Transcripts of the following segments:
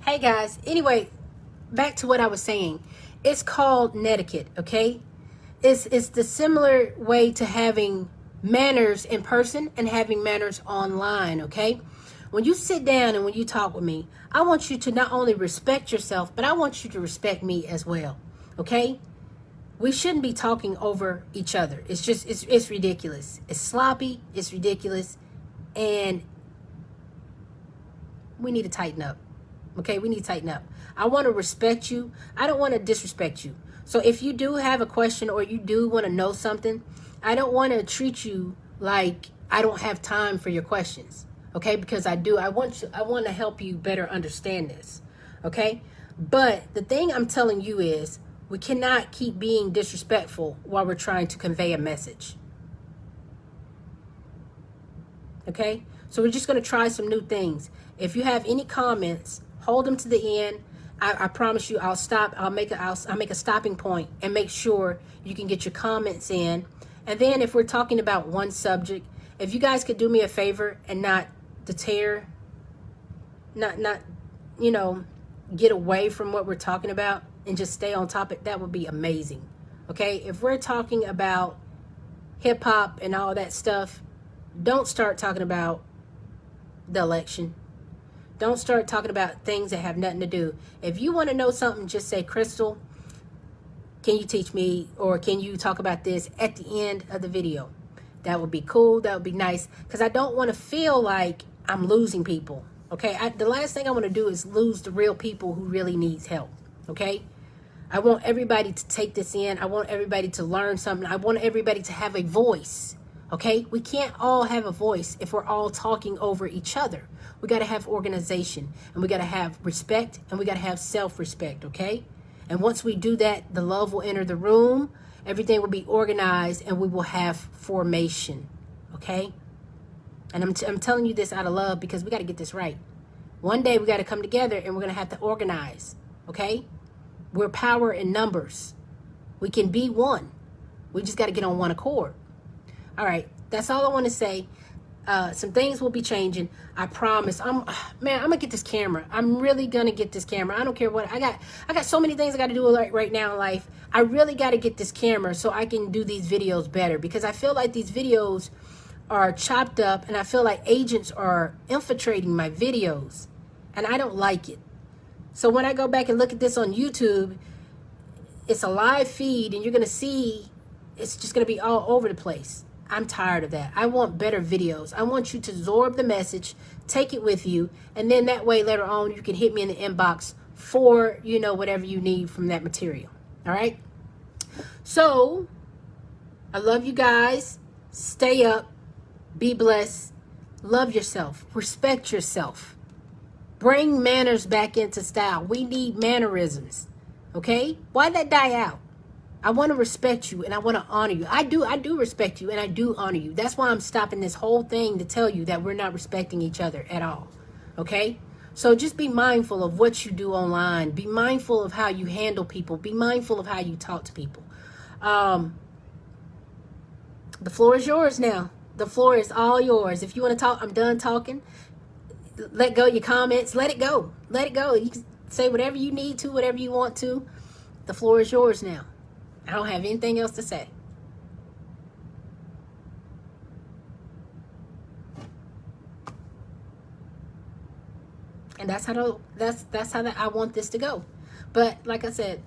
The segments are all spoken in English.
Hey guys, anyway, back to what I was saying. It's called Netiquette, okay? It's the similar way to having manners in person and having manners online, okay? When you sit down and when you talk with me, I want you to not only respect yourself, but I want you to respect me as well, okay? We shouldn't be talking over each other. It's ridiculous. It's sloppy, it's ridiculous, and we need to tighten up. Okay, we need to tighten up. I want to respect you. I don't want to disrespect you. So if you do have a question or you do want to know something, I don't want to treat you like I don't have time for your questions. Okay, because I do. I want to help you better understand this. Okay, but the thing I'm telling you is we cannot keep being disrespectful while we're trying to convey a message. Okay, so we're just going to try some new things. If you have any comments, hold them to the end. I promise you I'll stop. I'll make a stopping point and make sure you can get your comments in. And then if we're talking about one subject, if you guys could do me a favor and not deter, not get away from what we're talking about and just stay on topic, that would be amazing. Okay, if we're talking about hip hop and all that stuff, don't start talking about the election. Don't start talking about things that have nothing to do. If you want to know something, just say, Crystal, can you teach me, or can you talk about this at the end of the video? That would be cool. That would be nice, because I don't want to feel like I'm losing people. Okay, the last thing I want to do is lose the real people who really needs help. Okay, I want everybody to take this in. I want everybody to learn something. I want everybody to have a voice. Okay, we can't all have a voice if we're all talking over each other. We got to have organization, and we got to have respect, and we got to have self-respect, okay? And once we do that, the love will enter the room, everything will be organized, and we will have formation, okay? And I'm telling you this out of love, because we got to get this right. One day we got to come together, and we're going to have to organize, okay? We're power in numbers. We can be one. We just got to get on one accord. All right, that's all I want to say. Some things will be changing. I promise. I'm gonna get this camera. I'm really gonna get this camera. I don't care what I got so many things I got to do right now in life. I really got to get this camera so I can do these videos better, because I feel like these videos are chopped up, and I feel like agents are infiltrating my videos, and I don't like it. So when I go back and look at this on YouTube, it's a live feed, and you're gonna see it's just gonna be all over the place. I'm tired of that. I want better videos. I want you to absorb the message, take it with you, and then that way later on you can hit me in the inbox for, whatever you need from that material. All right? So, I love you guys. Stay up. Be blessed. Love yourself. Respect yourself. Bring manners back into style. We need mannerisms. Okay? Why that die out? I want to respect you, and I want to honor you. I do respect you, and I do honor you. That's why I'm stopping this whole thing to tell you that we're not respecting each other at all. Okay? So just be mindful of what you do online. Be mindful of how you handle people. Be mindful of how you talk to people. The floor is yours now. The floor is all yours. If you want to talk, I'm done talking. Let go of your comments. Let it go. Let it go. You can say whatever you need to, whatever you want to. The floor is yours now. I don't have anything else to say. And that's how I want this to go. But like I said,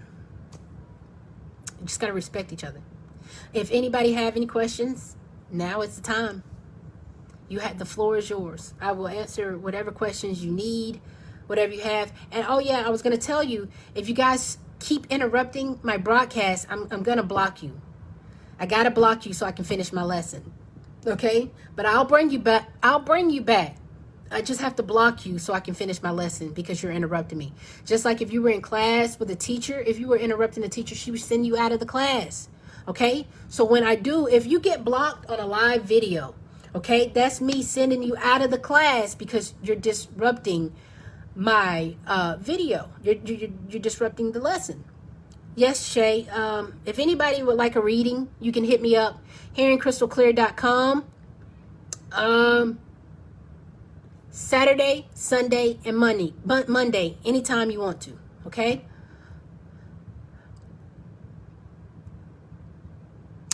you just gotta respect each other. If anybody have any questions, now is the time. The floor is yours. I will answer whatever questions you need, whatever you have. And oh yeah, I was gonna tell you, if you guys keep interrupting my broadcast, I'm gonna block you. I gotta block you so I can finish my lesson. Okay? But I'll bring you back. I just have to block you so I can finish my lesson, because you're interrupting me. Just like if you were in class with a teacher, if you were interrupting the teacher, she would send you out of the class. Okay? So when if you get blocked on a live video, okay, that's me sending you out of the class because you're disrupting my video. You're disrupting the lesson. Yes, Shay. If anybody would like a reading, you can hit me up, hearingcrystalclear.com. Saturday, Sunday, and Monday, anytime you want to, okay?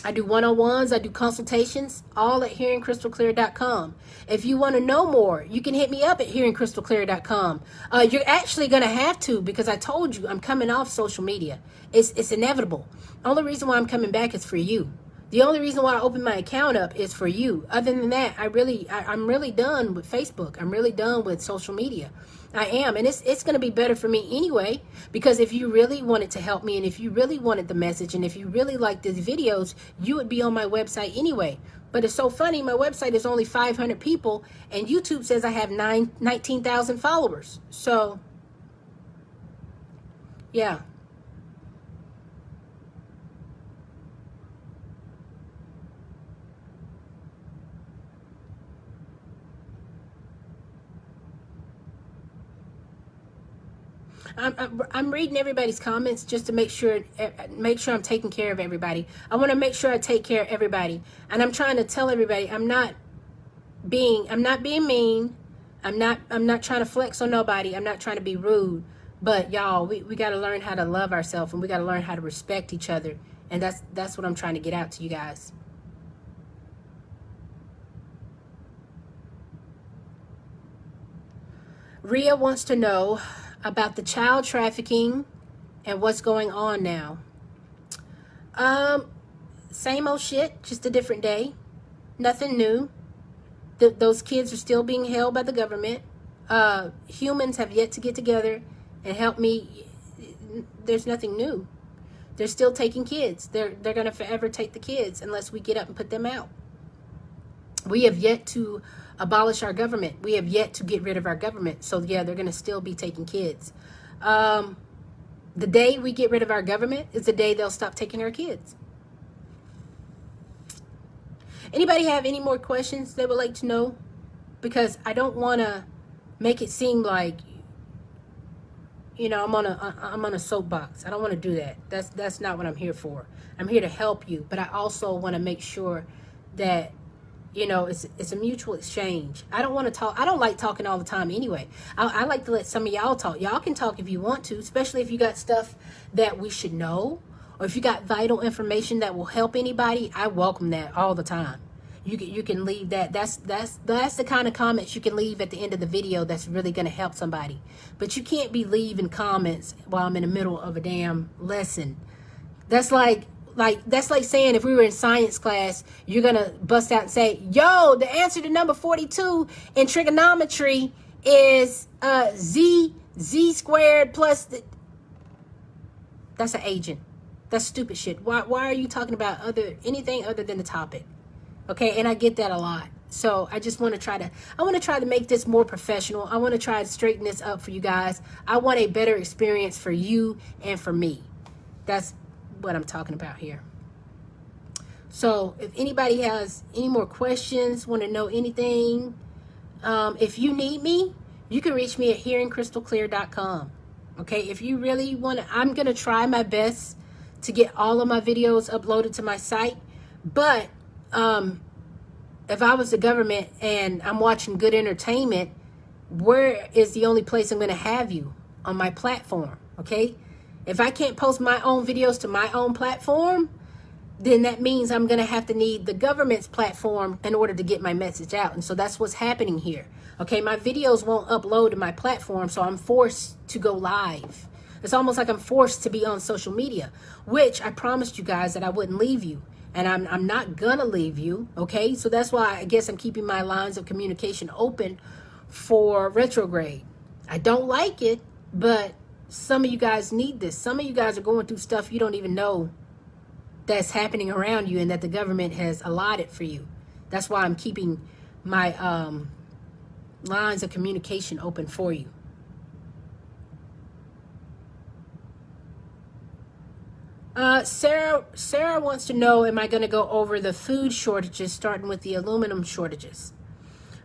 I do one-on-ones, I do consultations, all at hearingcrystalclear.com. If you want to know more, you can hit me up at hearingcrystalclear.com. You're actually going to have to, because I told you I'm coming off social media. It's inevitable. Only reason why I'm coming back is for you. The only reason why I opened my account up is for you. Other than that, I'm really done with Facebook. I'm really done with social media. I am, and it's going to be better for me anyway, because if you really wanted to help me, and if you really wanted the message, and if you really liked these videos, you would be on my website anyway. But it's so funny, my website is only 500 people, and YouTube says I have 19,000 followers. So, yeah. I'm reading everybody's comments just to make sure I'm taking care of everybody. I want to make sure I take care of everybody, and I'm trying to tell everybody I'm not being mean. I'm not trying to flex on nobody. I'm not trying to be rude. But y'all, we got to learn how to love ourselves, and we got to learn how to respect each other, and that's what I'm trying to get out to you guys. Rhea wants to know about the child trafficking and what's going on now. Same old shit, just a different day. Nothing new. Those kids are still being held by the government. Humans have yet to get together and help me. There's nothing new. They're still taking kids. They're going to forever take the kids unless we get up and put them out. We have yet to abolish our government. We have yet to get rid of our government. So yeah, they're going to still be taking kids. The day we get rid of our government is the day they'll stop taking our kids. Anybody have any more questions they would like to know? Because I don't want to make it seem like, you know, I'm on a soapbox. I don't want to do that. That's not what I'm here for. I'm here to help you, but I also want to make sure that, you know, it's a mutual exchange. I don't want to talk. I don't like talking all the time anyway. I like to let some of y'all talk. Y'all can talk if you want to, especially if you got stuff that we should know, or if you got vital information that will help anybody. I welcome that all the time. You can leave that. That's the kind of comments you can leave at the end of the video that's really going to help somebody. But you can't be leaving comments while I'm in the middle of a damn lesson. That's like saying if we were in science class, you're going to bust out and say, yo, the answer to number 42 in trigonometry is z squared plus that's an agent. That's stupid shit. Why are you talking about anything other than the topic? Okay, and I get that a lot. So I just want to try to make this more professional. I want to try to straighten this up for you guys. I want a better experience for you and for me. That's what I'm talking about here. So if anybody has any more questions, want to know anything, if you need me, you can reach me at hearingcrystalclear.com. Okay, if you really want to, I'm going to try my best to get all of my videos uploaded to my site. But if I was the government and I'm watching good entertainment, where is the only place I'm going to have you? On my platform, okay? If I can't post my own videos to my own platform, then that means I'm going to have to need the government's platform in order to get my message out. And so that's what's happening here. Okay, my videos won't upload to my platform, so I'm forced to go live. It's almost like I'm forced to be on social media, which I promised you guys that I wouldn't leave you. And I'm not going to leave you, okay? So that's why I guess I'm keeping my lines of communication open for retrograde. I don't like it, but some of you guys need this. Some of you guys are going through stuff you don't even know that's happening around you and that the government has allotted for you. That's why I'm keeping my lines of communication open for you. Sarah wants to know, am I going to go over the food shortages, starting with the aluminum shortages?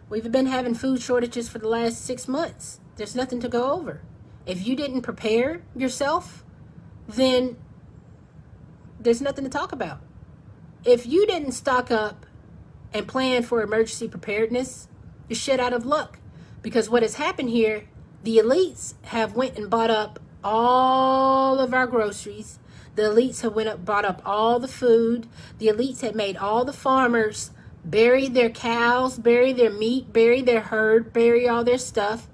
We've been having food shortages for the last 6 months. There's nothing to go over. If you didn't prepare yourself, then there's nothing to talk about. If you didn't stock up and plan for emergency preparedness, you're shit out of luck. Because what has happened here, the elites have went and bought up all of our groceries. The elites have bought up all the food. The elites have made all the farmers bury their cows, bury their meat, bury their herd, bury all their stuff.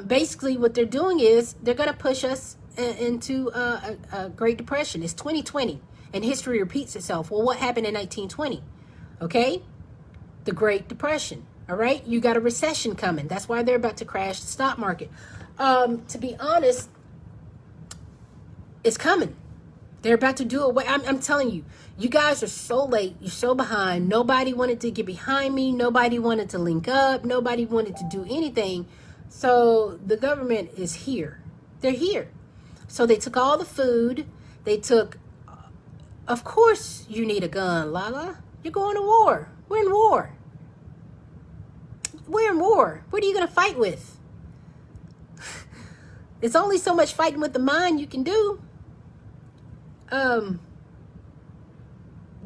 Basically, what they're doing is they're going to push us into a Great Depression. It's 2020, and history repeats itself. Well, what happened in 1920? Okay, the Great Depression. All right, you got a recession coming. That's why they're about to crash the stock market. To be honest, it's coming. They're about to do it. I'm telling you, you guys are so late. You're so behind. Nobody wanted to get behind me. Nobody wanted to link up. Nobody wanted to do anything. So the government is here. They're here. So they took all the food. They took, of course you need a gun, Lala. You're going to war. We're in war. We're in war. What are you going to fight with? It's only so much fighting with the mind you can do.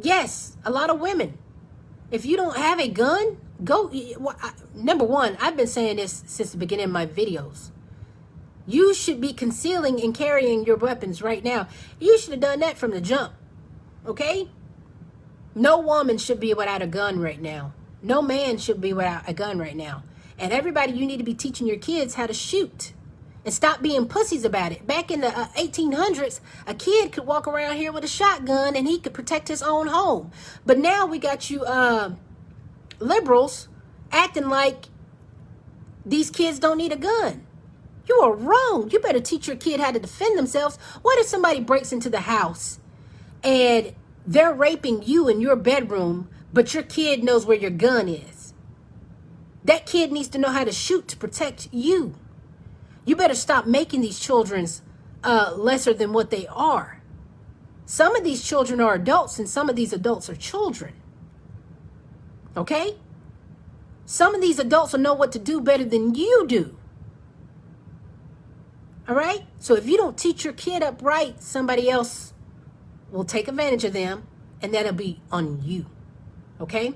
Yes, a lot of women. If you don't have a gun, go. Number one, I've been saying this since the beginning of my videos. You should be concealing and carrying your weapons right now. You should have done that from the jump. Okay? No woman should be without a gun right now. No man should be without a gun right now. And everybody, you need to be teaching your kids how to shoot. And stop being pussies about it. Back in the 1800s, a kid could walk around here with a shotgun and he could protect his own home. But now we got you liberals acting like these kids don't need a gun. You are wrong. You better teach your kid how to defend themselves. What if somebody breaks into the house and they're raping you in your bedroom, but your kid knows where your gun is? That kid needs to know how to shoot to protect you. You better stop making these children lesser than what they are. Some of these children are adults and some of these adults are children. Okay? Some of these adults will know what to do better than you do. All right? So if you don't teach your kid up right, somebody else will take advantage of them and that'll be on you. Okay?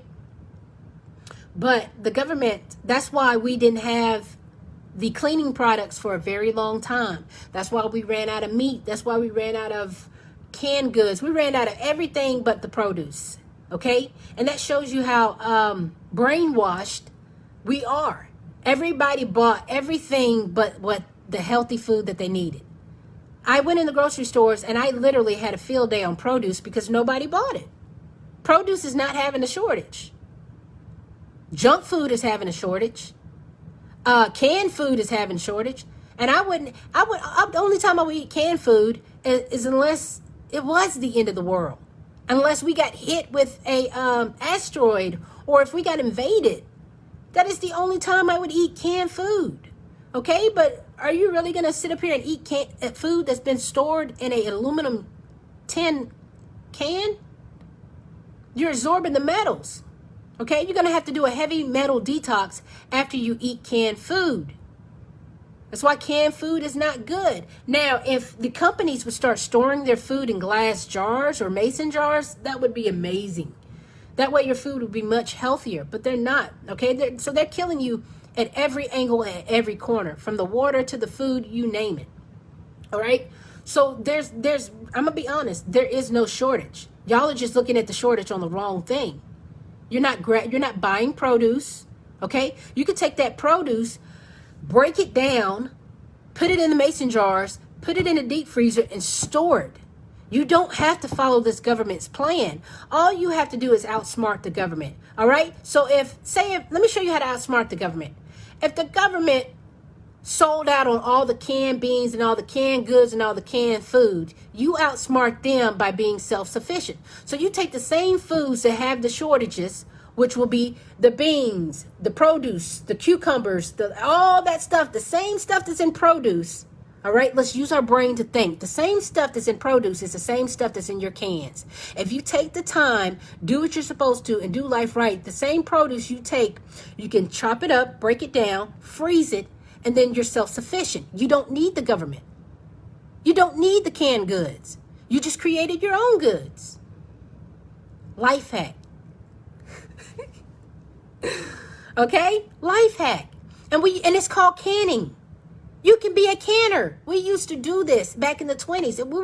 But the government, that's why we didn't have the cleaning products for a very long time. That's why we ran out of meat. That's why we ran out of canned goods. We ran out of everything but the produce. Okay? And that shows you how brainwashed we are. Everybody bought everything but what the healthy food that they needed. I went in the grocery stores and I literally had a field day on produce because nobody bought it. Produce is not having a shortage. Junk food is having a shortage. Canned food is having shortage. And the only time I would eat canned food is unless it was the end of the world. Unless we got hit with a asteroid or if we got invaded. That is the only time I would eat canned food. Okay, but are you really going to sit up here and eat food that's been stored in an aluminum tin can? You're absorbing the metals. Okay, you're going to have to do a heavy metal detox after you eat canned food. That's why canned food is not good. Now, if the companies would start storing their food in glass jars or mason jars, that would be amazing. That way your food would be much healthier, but they're not. Okay, so they're killing you at every angle and every corner, from the water to the food, you name it. All right, so there's I'm gonna be honest, there is no shortage. Y'all are just looking at the shortage on the wrong thing. You're not buying produce. Okay, you could take that produce, break it down, put it in the mason jars, put it in a deep freezer and store it. You don't have to follow this government's plan. All you have to do is outsmart the government. All right, so let me show you how to outsmart the government. If the government sold out on all the canned beans and all the canned goods and all the canned food, you outsmart them by being self-sufficient. So you take the same foods that have the shortages, which will be the beans, the produce, the cucumbers, all that stuff, the same stuff that's in produce. All right, let's use our brain to think. The same stuff that's in produce is the same stuff that's in your cans. If you take the time, do what you're supposed to, and do life right, the same produce you take, you can chop it up, break it down, freeze it, and then you're self-sufficient. You don't need the government. You don't need the canned goods. You just created your own goods. Life hack. Okay? Life hack. And it's called canning. You can be a canner. We used to do this back in the 20s. And we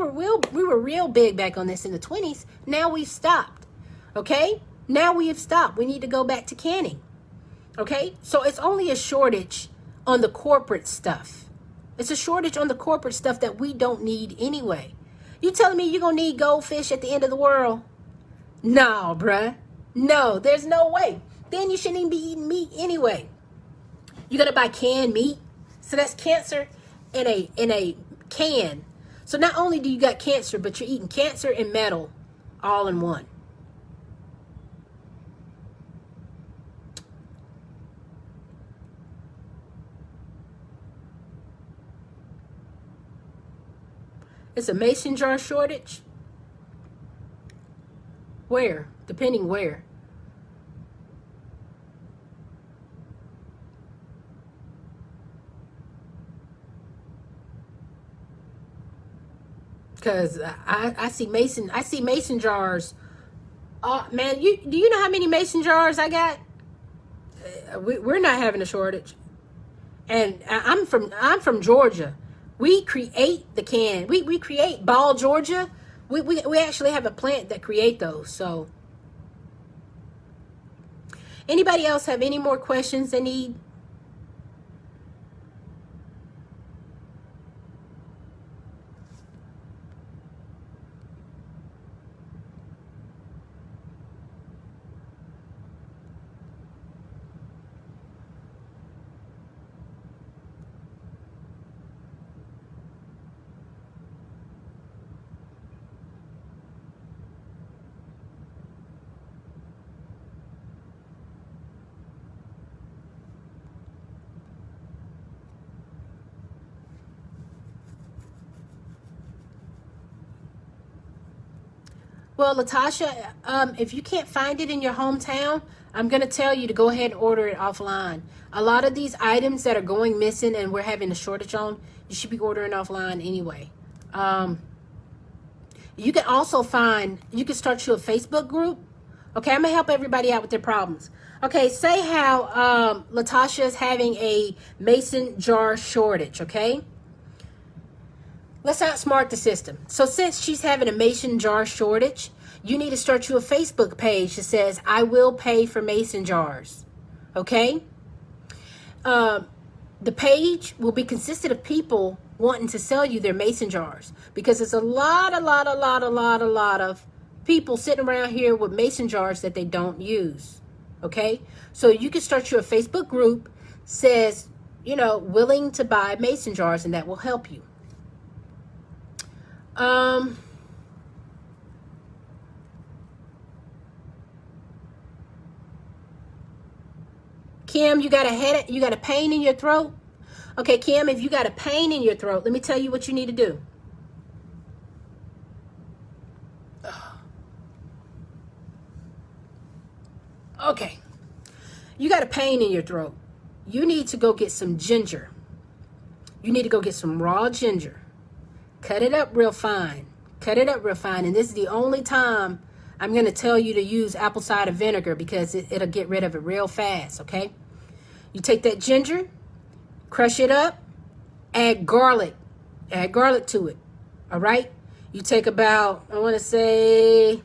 were real big back on this in the 20s. Now we've stopped. Okay? Now we have stopped. We need to go back to canning. Okay? So it's only a shortage on the corporate stuff. It's a shortage on the corporate stuff that we don't need anyway. You telling me you're going to need goldfish at the end of the world? No, bruh. No, there's no way. Then you shouldn't even be eating meat anyway. You're going to buy canned meat. So that's cancer in a can. So not only do you got cancer, but you're eating cancer and metal all in one. It's a mason jar shortage. Where? Depending where. Because I see mason jars. Man, do you know how many mason jars I got? We're not having a shortage. And I'm from Georgia. We create the can. We create Ball, Georgia. We actually have a plant that create those. So anybody else have any more questions they need? Well, Latasha, if you can't find it in your hometown, I'm going to tell you to go ahead and order it offline. A lot of these items that are going missing and we're having a shortage on, you should be ordering offline anyway. You can also you can start you a Facebook group. Okay, I'm going to help everybody out with their problems. Okay, say how Latasha is having a mason jar shortage, okay? Let's outsmart the system. So since she's having a mason jar shortage, you need to start you a Facebook page that says, I will pay for mason jars. Okay? The page will be consisted of people wanting to sell you their mason jars. Because there's a lot of people sitting around here with mason jars that they don't use. Okay? So you can start you a Facebook group, says, willing to buy mason jars, and that will help you. Kim, you got a pain in your throat? Okay, Kim, if you got a pain in your throat, let me tell you what you need to do. Okay. You got a pain in your throat. You need to go get some ginger. You need to go get some raw ginger. Cut it up real fine. Cut it up real fine. And this is the only time I'm going to tell you to use apple cider vinegar because it'll get rid of it real fast, okay? You take that ginger, crush it up, add garlic. Add garlic to it, all right? You take about, I want to say,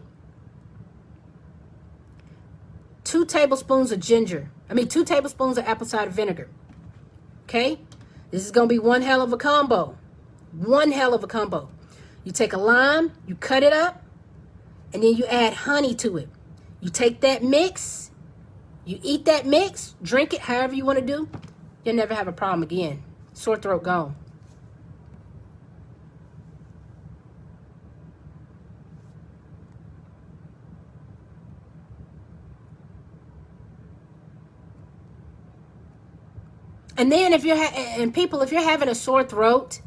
2 tablespoons of 2 tablespoons of apple cider vinegar, okay? This is going to be one hell of a combo. One hell of a combo. You take a lime, you cut it up, and then you add honey to it. You take that mix, you eat that mix, drink it however you want to do. You'll never have a problem again. Sore throat gone. And then if you're having a sore throat,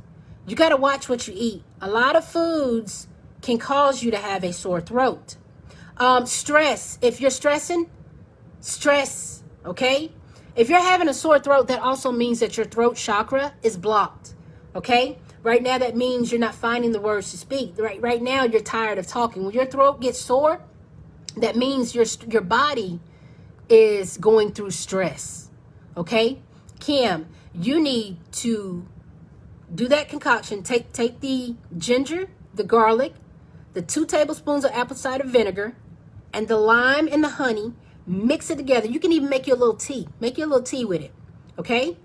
you got to watch what you eat. A lot of foods can cause you to have a sore throat. Stress. If you're stressing, stress, okay? If you're having a sore throat, that also means that your throat chakra is blocked, okay? Right now, that means you're not finding the words to speak. Right now, you're tired of talking. When your throat gets sore, that means your body is going through stress, okay? Kim, you need to do that concoction. Take the ginger, the garlic, the 2 tablespoons of apple cider vinegar, and the lime and the honey. Mix it together. You can even make your little tea. Make your little tea with it. Okay?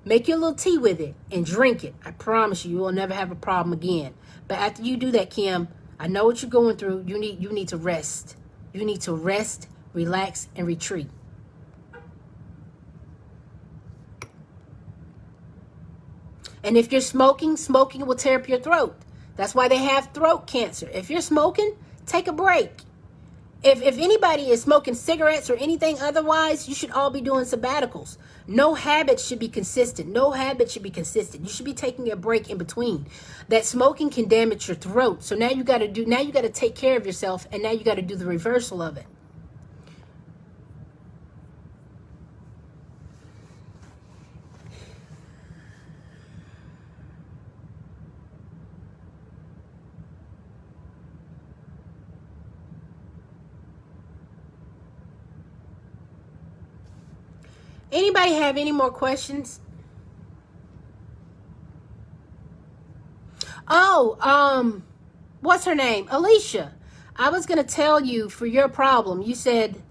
Make your little tea with it and drink it. I promise you, you will never have a problem again. But after you do that, Kim, I know what you're going through. You need to rest. You need to rest, relax, and retreat. And if you're smoking, smoking will tear up your throat. That's why they have throat cancer. If you're smoking, take a break. If anybody is smoking cigarettes or anything otherwise, you should all be doing sabbaticals. No habit should be consistent. No habit should be consistent. You should be taking a break in between. That smoking can damage your throat. So now you got to take care of yourself, and now you got to do the reversal of it. Anybody have any more questions? Oh, what's her name? Alicia. I was going to tell you for your problem. You said,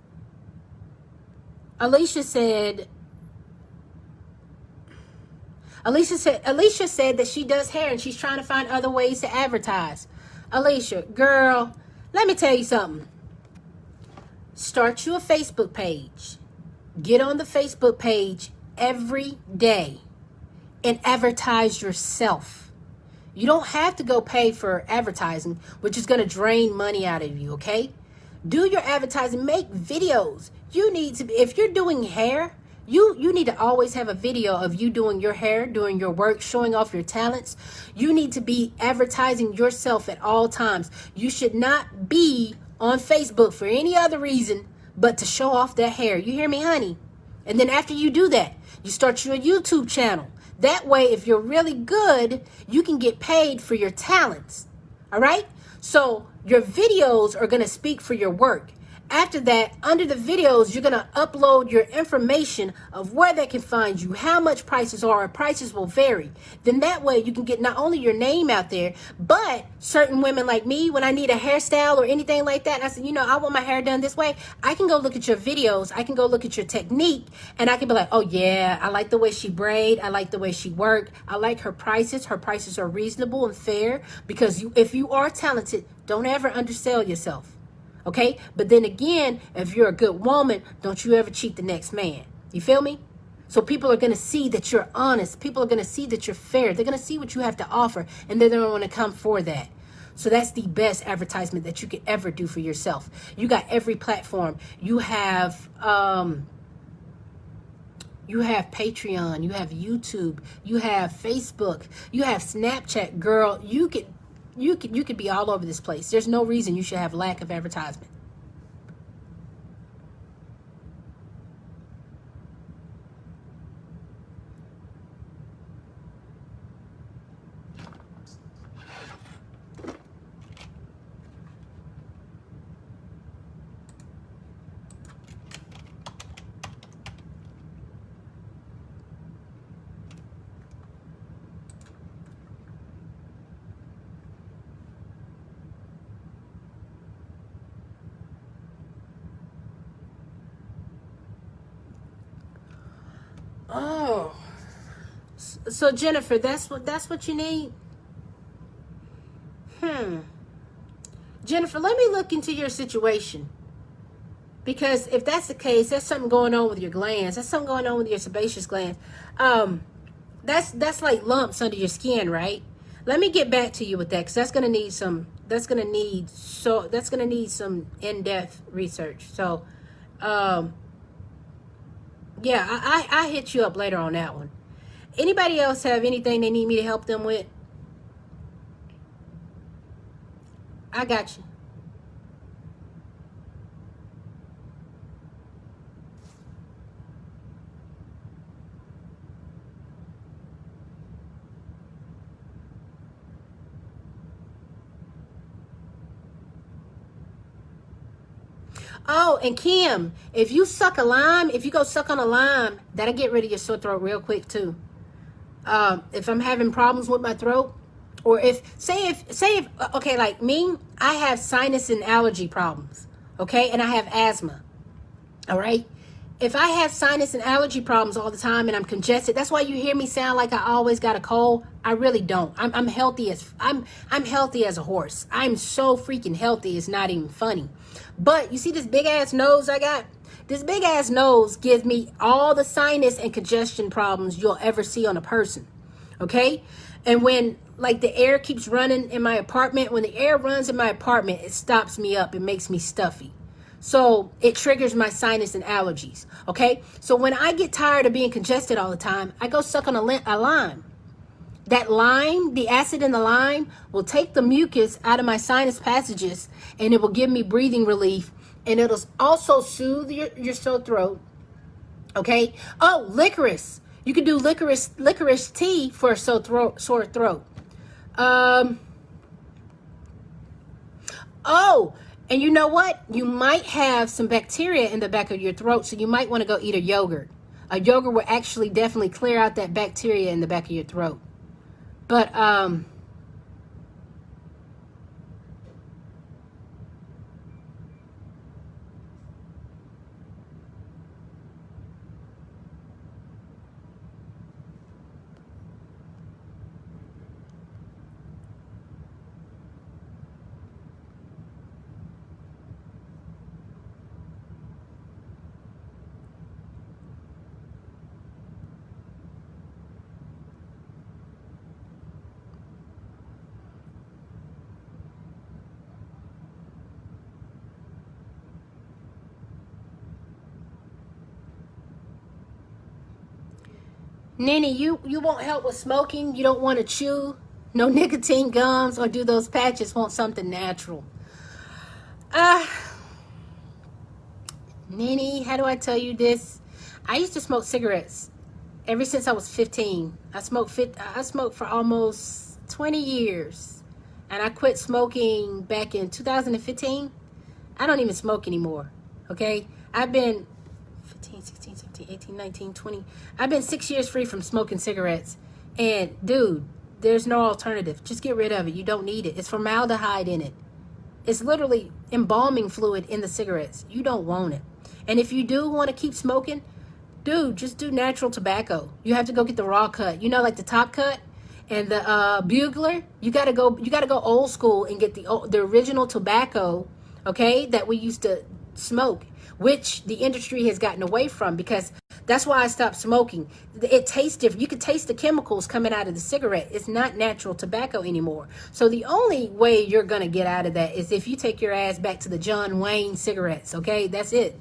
Alicia said that she does hair and she's trying to find other ways to advertise. Alicia, girl, let me tell you something. Start you a Facebook page. Get on the Facebook page every day and advertise yourself. You don't have to go pay for advertising, which is going to drain money out of you, okay? Do your advertising. Make videos. You need to, if you're doing hair, you need to always have a video of you doing your hair, doing your work, showing off your talents. You need to be advertising yourself at all times. You should not be on Facebook for any other reason but to show off that hair. You hear me, honey? And then after you do that, you start your YouTube channel. That way, if you're really good, you can get paid for your talents. All right? So your videos are going to speak for your work. After that, under the videos, you're going to upload your information of where they can find you, how much prices are, and prices will vary. Then that way you can get not only your name out there, but certain women like me, when I need a hairstyle or anything like that, and I said, I want my hair done this way, I can go look at your videos, I can go look at your technique, and I can be like, oh yeah, I like the way she braid, I like the way she worked, I like her prices are reasonable and fair, because if you are talented, don't ever undersell yourself. Okay? But then again, if you're a good woman, don't you ever cheat the next man. You feel me? So people are going to see that you're honest. People are going to see that you're fair. They're going to see what you have to offer, and then they're going to come for that. So that's the best advertisement that you could ever do for yourself. You got every platform. You have Patreon, you have YouTube, you have Facebook, you have Snapchat. Girl, you could be all over this place. There's no reason you should have lack of advertisement. Oh, so Jennifer, that's what you need. Jennifer, let me look into your situation, because if that's the case, there's something going on with your glands. There's something going on with your sebaceous glands. That's like lumps under your skin, right? Let me get back to you with that, because that's gonna need some in-depth research. So, yeah, I hit you up later on that one. Anybody else have anything they need me to help them with? I got you. Oh, and Kim, if you suck a lime, if you go suck on a lime, that'll get rid of your sore throat real quick too. If I'm having problems with my throat, or if okay, like me, I have sinus and allergy problems, okay, and I have asthma. All right. If I have sinus and allergy problems all the time and I'm congested, that's why you hear me sound like I always got a cold. I really don't. I'm healthy as I'm healthy as a horse. I'm so freaking healthy. It's not even funny. But you see this big ass nose I got? This big ass nose gives me all the sinus and congestion problems you'll ever see on a person. Okay? And when like the air keeps running in my apartment, when the air runs in my apartment, it stops me up. It makes me stuffy. So it triggers my sinus and allergies. Okay. So when I get tired of being congested all the time, I go suck on a lime. That lime, the acid in the lime will take the mucus out of my sinus passages, and it will give me breathing relief. And it'll also soothe your sore throat. Okay. Oh, licorice. You can do licorice tea for a sore throat. Oh, and you know what? You might have some bacteria in the back of your throat, so you might want to go eat a yogurt. A yogurt will actually definitely clear out that bacteria in the back of your throat. But, Nini, you won't help with smoking. You don't want to chew no nicotine gums or do those patches. Want something natural. Nini, how do I tell you this? I used to smoke cigarettes ever since I was 15. I smoked for almost 20 years. And I quit smoking back in 2015. I don't even smoke anymore. Okay? I've been 15, 16, 17, 18, 19, 20. I've been 6 years free from smoking cigarettes. And dude, there's no alternative. Just get rid of it. You don't need it. It's formaldehyde in it. It's literally embalming fluid in the cigarettes. You don't want it. And if you do want to keep smoking, dude, just do natural tobacco. You have to go get the raw cut. You know, like the top cut and the bugler. You gotta go old school and get the original tobacco, okay, that we used to smoke, which the industry has gotten away from, because that's why I stopped smoking. It tastes different. You can taste the chemicals coming out of the cigarette. It's not natural tobacco anymore. So the only way you're going to get out of that is if you take your ass back to the John Wayne cigarettes, okay? That's it.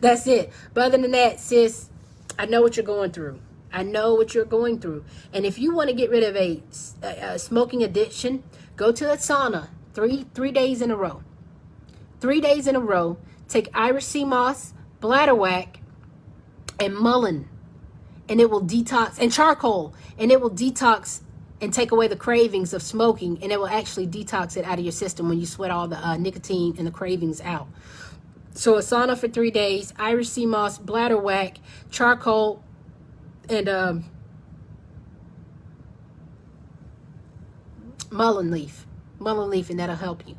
That's it. But other than that, sis, I know what you're going through. I know what you're going through. And if you want to get rid of a smoking addiction, go to a sauna three days in a row. 3 days in a row. Take Irish sea moss, bladderwhack, and mullein, and it will detox, and charcoal, and it will detox and take away the cravings of smoking, and it will actually detox it out of your system when you sweat all the nicotine and the cravings out. So a sauna for 3 days, Irish sea moss, bladderwhack, charcoal, and mullein leaf, and that'll help you.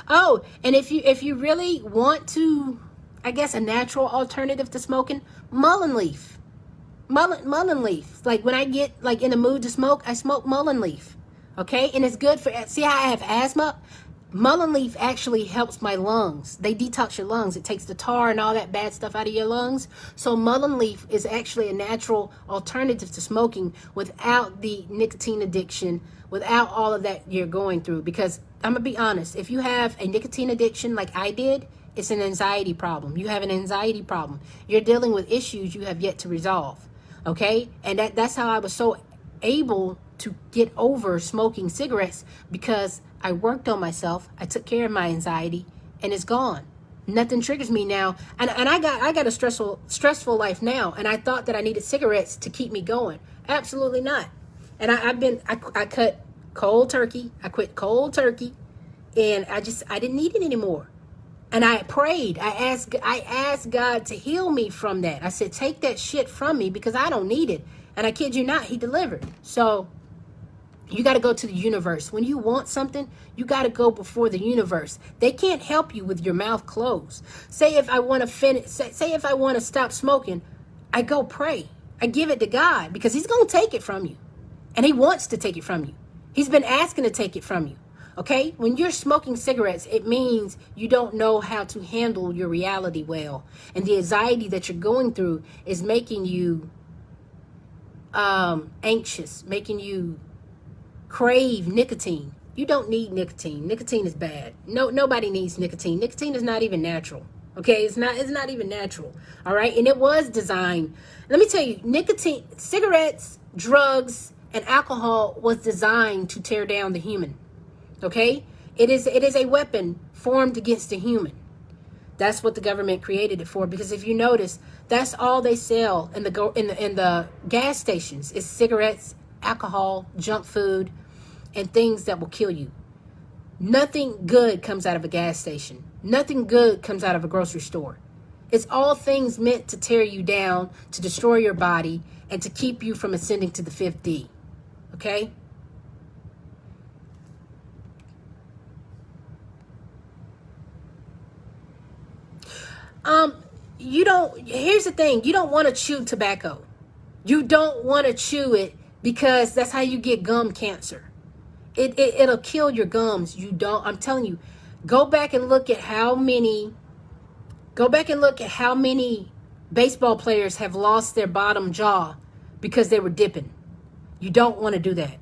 Oh, and if you really want to, I guess, a natural alternative to smoking, mullein leaf. Mullein leaf. Like when I get like in the mood to smoke, I smoke mullein leaf. Okay? And it's good for, see how I have asthma? Mullein leaf actually helps my lungs. They detox your lungs. It takes the tar and all that bad stuff out of your lungs. So mullein leaf is actually a natural alternative to smoking without the nicotine addiction, without all of that you're going through. Because I'm going to be honest, if you have a nicotine addiction like I did, it's an anxiety problem. You have an anxiety problem. You're dealing with issues you have yet to resolve. Okay? And that's how I was so able to get over smoking cigarettes, because I worked on myself. I took care of my anxiety, and it's gone. Nothing triggers me now. And I got a stressful life now, and I thought that I needed cigarettes to keep me going. Absolutely not. And I cut cold turkey. I quit cold turkey And I didn't need it anymore. And I prayed. I asked God to heal me from that. I said, take that shit from me because I don't need it. And I kid you not, he delivered. So you got to go to the universe. When you want something, you got to go before the universe. They can't help you with your mouth closed. Say if I want to say if I want to stop smoking, I go pray. I give it to God because he's going to take it from you. And he wants to take it from you. He's been asking to take it from you. Okay? When you're smoking cigarettes, it means you don't know how to handle your reality well. And the anxiety that you're going through is making you anxious, making you crave nicotine. You don't need nicotine. Nicotine is bad. Nobody needs nicotine. Nicotine is not even natural. Okay? It's not even natural. All right? And it was designed. Let me tell you, nicotine, cigarettes, drugs, and alcohol was designed to tear down the human. Okay? It is a weapon formed against the human. That's what the government created it for. Because if you notice, that's all they sell in the gas stations is cigarettes, alcohol, junk food, and things that will kill you. Nothing good comes out of a gas station. Nothing good comes out of a grocery store. It's all things meant to tear you down, to destroy your body, and to keep you from ascending to the 5th D. Okay? Here's the thing. You don't want to chew tobacco. You don't want to chew it because that's how you get gum cancer. It'll kill your gums. I'm telling you, go back and look at how many baseball players have lost their bottom jaw because they were dipping. You don't want to do that.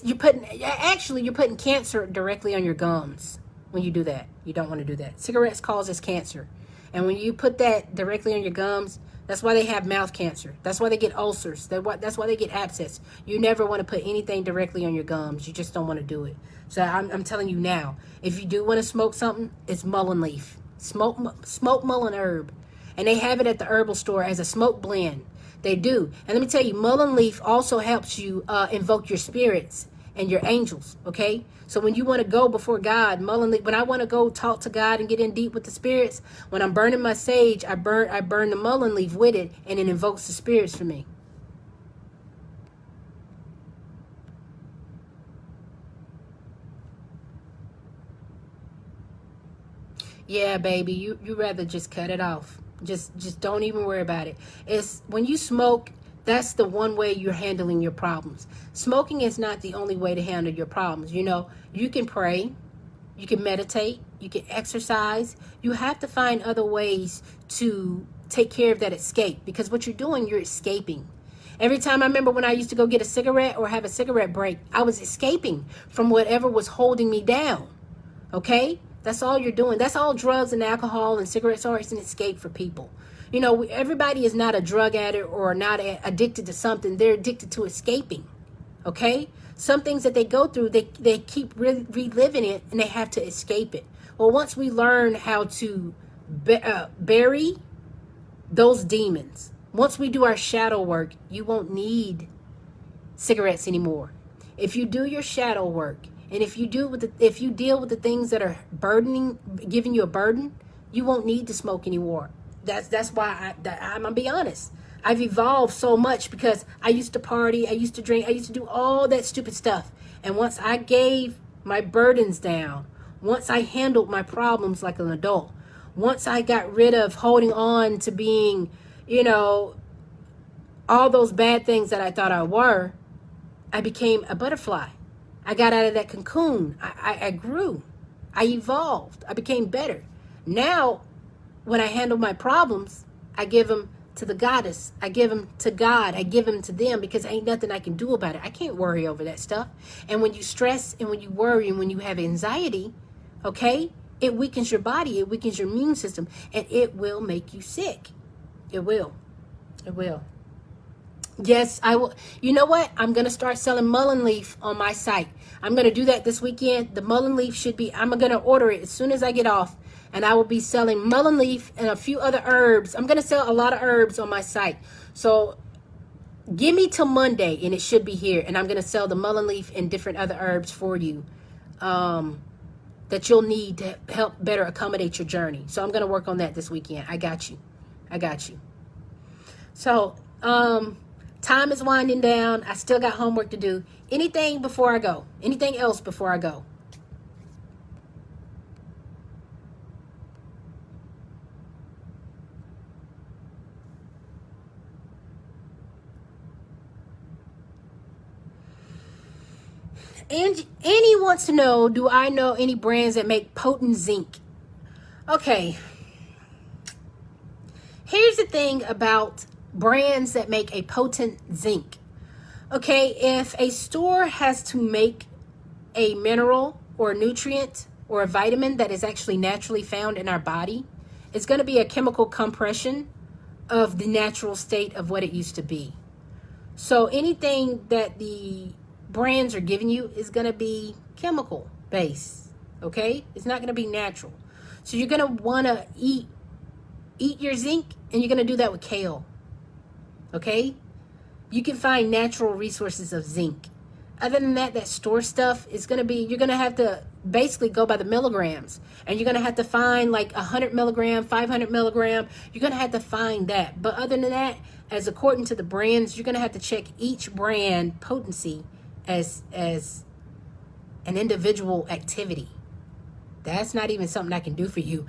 You're putting cancer directly on your gums when you do that. You don't want to do that. Cigarettes causes cancer. And when you put that directly on your gums, that's why they have mouth cancer. That's why they get ulcers. That's why they get abscess. You never want to put anything directly on your gums. You just don't want to do it. So I'm telling you now, if you do want to smoke something, it's mullein leaf. Smoke mullein herb. And they have it at the herbal store as a smoke blend. They do. And let me tell you, mullein leaf also helps you invoke your spirits and your angels, okay? So when you want to go before God, mullein leaf, when I want to go talk to God and get in deep with the spirits, when I'm burning my sage, I burn the mullein leaf with it, and it invokes the spirits for me. Yeah, baby, you rather just cut it off. Just don't even worry about it. It's when you smoke, that's the one way you're handling your problems. Smoking is not the only way to handle your problems. You know, you can pray, you can meditate, you can exercise. You have to find other ways to take care of that escape, because what you're doing, you're escaping. Every time I remember when I used to go get a cigarette or have a cigarette break, I was escaping from whatever was holding me down. Okay? That's all you're doing. That's all drugs and alcohol and cigarettes are. It's an escape for people. You know, everybody is not a drug addict or not addicted to something. They're addicted to escaping. Okay? Some things that they go through, they keep reliving it, and they have to escape it. Well, once we learn how to bury those demons, once we do our shadow work, you won't need cigarettes anymore. If you do your shadow work, and if you deal with the things that are giving you a burden, you won't need to smoke anymore. That's why I'm gonna be honest. I've evolved so much because I used to party, I used to drink, I used to do all that stupid stuff. And once I gave my burdens down, once I handled my problems like an adult, once I got rid of holding on to being, you know, all those bad things that I thought I were, I became a butterfly. I got out of that cocoon. I grew. I evolved. I became better. Now, when I handle my problems, I give them to the goddess. I give them to God. I give them to them because ain't nothing I can do about it. I can't worry over that stuff. And when you stress and when you worry and when you have anxiety, okay, it weakens your body. It weakens your immune system. And it will make you sick. It will. It will. Yes, I will. You know what? I'm going to start selling mullein leaf on my site. I'm going to do that this weekend. The mullein leaf I'm going to order it as soon as I get off. And I will be selling mullein leaf and a few other herbs. I'm going to sell a lot of herbs on my site. So give me till Monday and it should be here. And I'm going to sell the mullein leaf and different other herbs for you. that you'll need to help better accommodate your journey. So I'm going to work on that this weekend. I got you. I got you. So, time is winding down. I still got homework to do. Anything before I go? Anything else before I go? And Annie wants to know, do I know any brands that make potent zinc? Okay. Here's the thing about brands that make a potent zinc. Okay, if a store has to make a mineral or a nutrient or a vitamin that is actually naturally found in our body, it's going to be a chemical compression of the natural state of what it used to be. So anything that the brands are giving you is going to be chemical based. Okay, it's not going to be natural. So you're going to want to eat your zinc, and you're going to do that with kale. Okay, you can find natural resources of zinc. Other than that, that store stuff is going to be, you're going to have to basically go by the milligrams, and you're going to have to find like 100 milligram, 500 milligram. You're going to have to find that. But other than that, as according to the brands, you're going to have to check each brand potency as an individual activity. That's not even something I can do for you.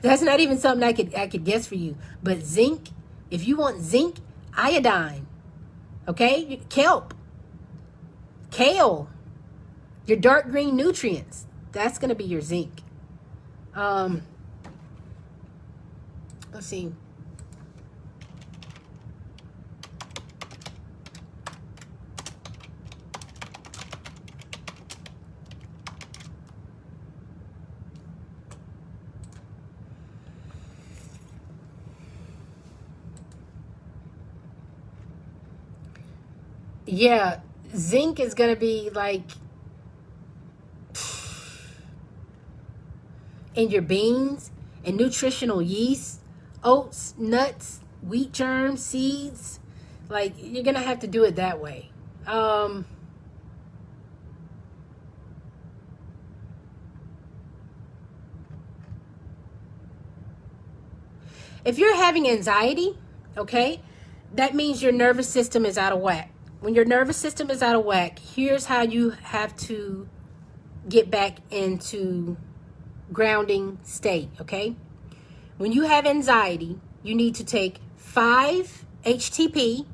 That's not even something I could guess for you. But zinc, if you want zinc, iodine, okay, kelp, kale, your dark green nutrients, that's going to be your zinc. Let's see. Yeah, zinc is going to be like in your beans and nutritional yeast, oats, nuts, wheat germs, seeds. Like, you're going to have to do it that way. If you're having anxiety, okay, that means your nervous system is out of whack. When your nervous system is out of whack, here's how you have to get back into grounding state, okay? When you have anxiety, you need to take 5-HTP,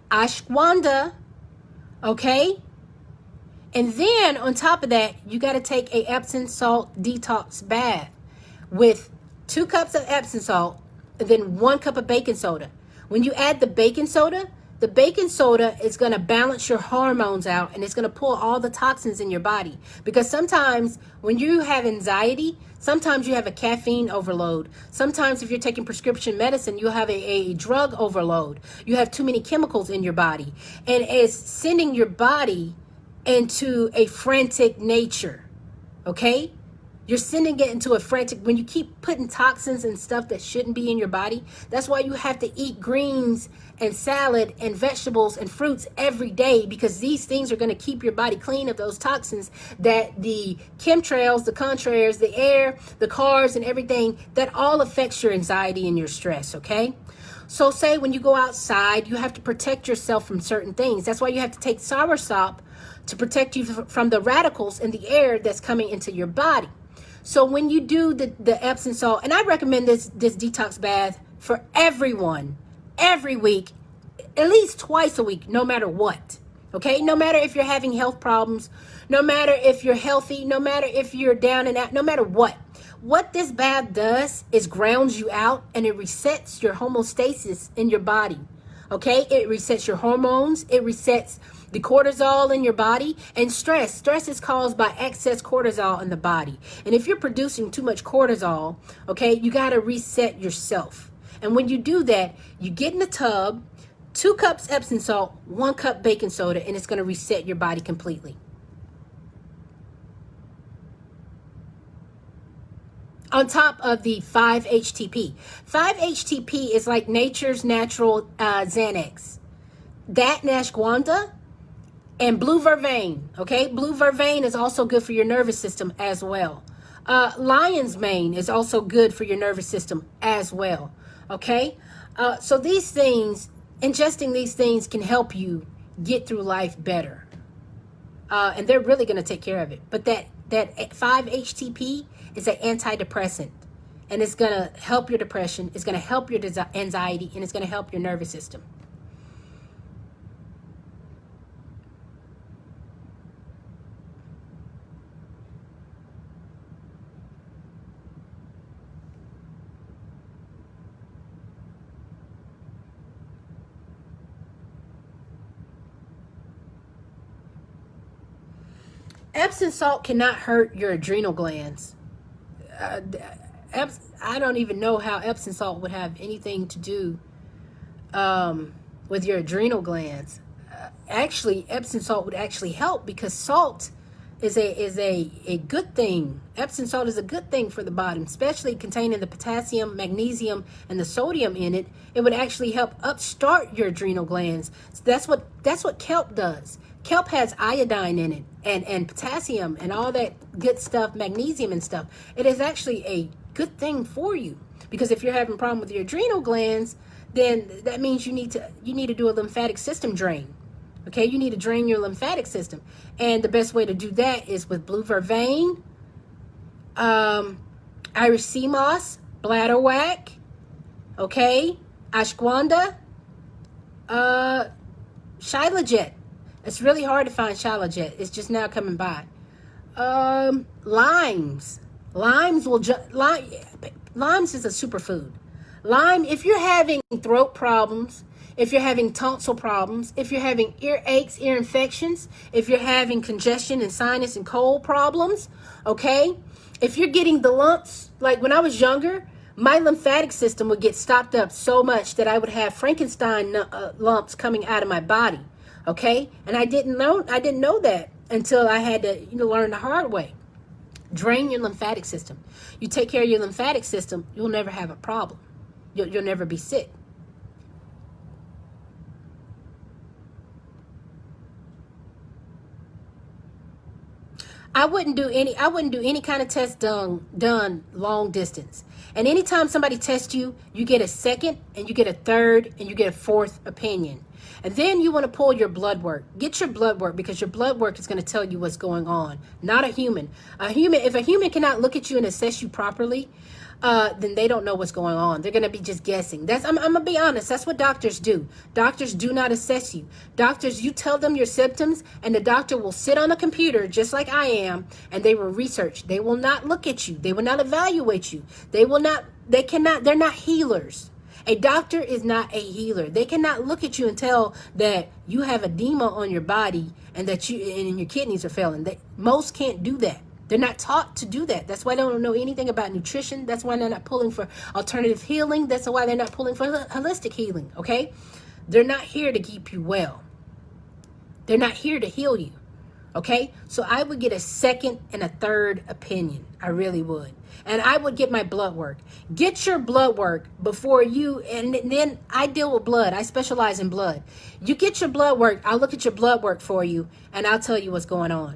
ashwagandha, okay? And then on top of that, you got to take a Epsom salt detox bath with 2 cups of Epsom salt and then 1 cup of baking soda. When you add the baking soda is going to balance your hormones out, and it's going to pull all the toxins in your body. Because sometimes when you have anxiety, sometimes you have a caffeine overload. Sometimes if you're taking prescription medicine, you have a drug overload. You have too many chemicals in your body, and it's sending your body into a frantic nature. Okay? You're sending it into a frantic, when you keep putting toxins and stuff that shouldn't be in your body. That's why you have to eat greens and salad and vegetables and fruits every day, because these things are going to keep your body clean of those toxins that the chemtrails, the contraries, the air, the cars and everything, that all affects your anxiety and your stress, okay? So say when you go outside, you have to protect yourself from certain things. That's why you have to take soursop to protect you from the radicals in the air that's coming into your body. So when you do the Epsom salt, and I recommend this detox bath for everyone, every week, at least twice a week, no matter what. Okay? No matter if you're having health problems, no matter if you're healthy, no matter if you're down and out, no matter what. What this bath does is grounds you out, and it resets your homeostasis in your body. Okay? It resets your hormones. It resets the cortisol in your body. And stress is caused by excess cortisol in the body. And if you're producing too much cortisol, okay, you got to reset yourself. And when you do that, you get in the tub, 2 cups Epsom salt, 1 cup baking soda, and it's going to reset your body completely. On top of the 5-HTP. 5-HTP is like nature's natural Xanax. That and ashwagandha And blue vervain, okay? Blue vervain is also good for your nervous system as well. Lion's mane is also good for your nervous system as well, okay? So these things, ingesting these things can help you get through life better. And they're really going to take care of it. But that 5-HTP is an antidepressant. And it's going to help your depression. It's going to help your anxiety. And it's going to help your nervous system. Epsom salt cannot hurt your adrenal glands. I don't even know how Epsom salt would have anything to do with your adrenal glands. Actually, Epsom salt would actually help, because salt is a good thing. Epsom salt is a good thing for the body, especially containing the potassium, magnesium, and the sodium in it. It would actually help upstart your adrenal glands. So that's what kelp does. Kelp has iodine in it, and potassium and all that good stuff, magnesium and stuff. It is actually a good thing for you, because if you're having a problem with your adrenal glands, then that means you need to do a lymphatic system drain. Okay, you need to drain your lymphatic system, and the best way to do that is with blue vervain, Irish sea moss, bladderwhack, okay, ashwagandha, shilajit. It's really hard to find shilajit. It's just now coming by. Limes. Limes is a superfood. Lime, if you're having throat problems, if you're having tonsil problems, if you're having ear aches, ear infections, if you're having congestion and sinus and cold problems, okay? If you're getting the lumps, like when I was younger, my lymphatic system would get stopped up so much that I would have Frankenstein lumps coming out of my body, okay? And I didn't know that until I had to learn the hard way. Drain your lymphatic system. You take care of your lymphatic system, you'll never have a problem. You'll never be sick. I wouldn't do any kind of test done long distance. And anytime somebody tests you, you get a second, and you get a third, and you get a fourth opinion. And then you want to pull your blood work. Get your blood work, because your blood work is going to tell you what's going on. Not a human. If a human cannot look at you and assess you properly, then they don't know what's going on. They're going to be just guessing. I'm going to be honest. That's what doctors do. Doctors do not assess you. Doctors, you tell them your symptoms, and the doctor will sit on a computer just like I am, and they will research. They will not look at you. They will not evaluate you. They're not healers. A doctor is not a healer. They cannot look at you and tell that you have edema on your body and that your kidneys are failing. Most can't do that. They're not taught to do that. That's why they don't know anything about nutrition. That's why they're not pulling for alternative healing. That's why they're not pulling for holistic healing, okay? They're not here to keep you well. They're not here to heal you, okay? So I would get a second and a third opinion. I really would. And I would get my blood work. Get your blood work before you, and then I deal with blood. I specialize in blood. You get your blood work. I'll look at your blood work for you, and I'll tell you what's going on.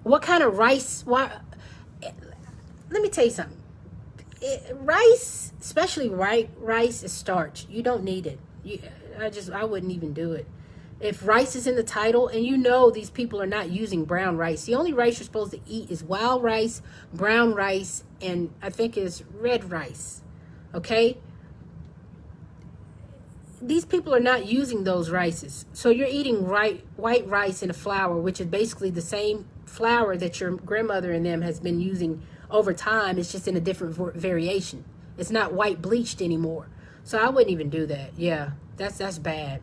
What kind of rice? Let me tell you something. Rice, especially rice, is starch. You don't need it. I wouldn't even do it. If rice is in the title, and these people are not using brown rice. The only rice you're supposed to eat is wild rice, brown rice, and I think it's red rice. Okay? These people are not using those rices. So you're eating white rice in a flour, which is basically the same flour that your grandmother and them has been using over time. It's just in a different variation. It's not white bleached anymore. So I wouldn't even do that. Yeah, that's bad.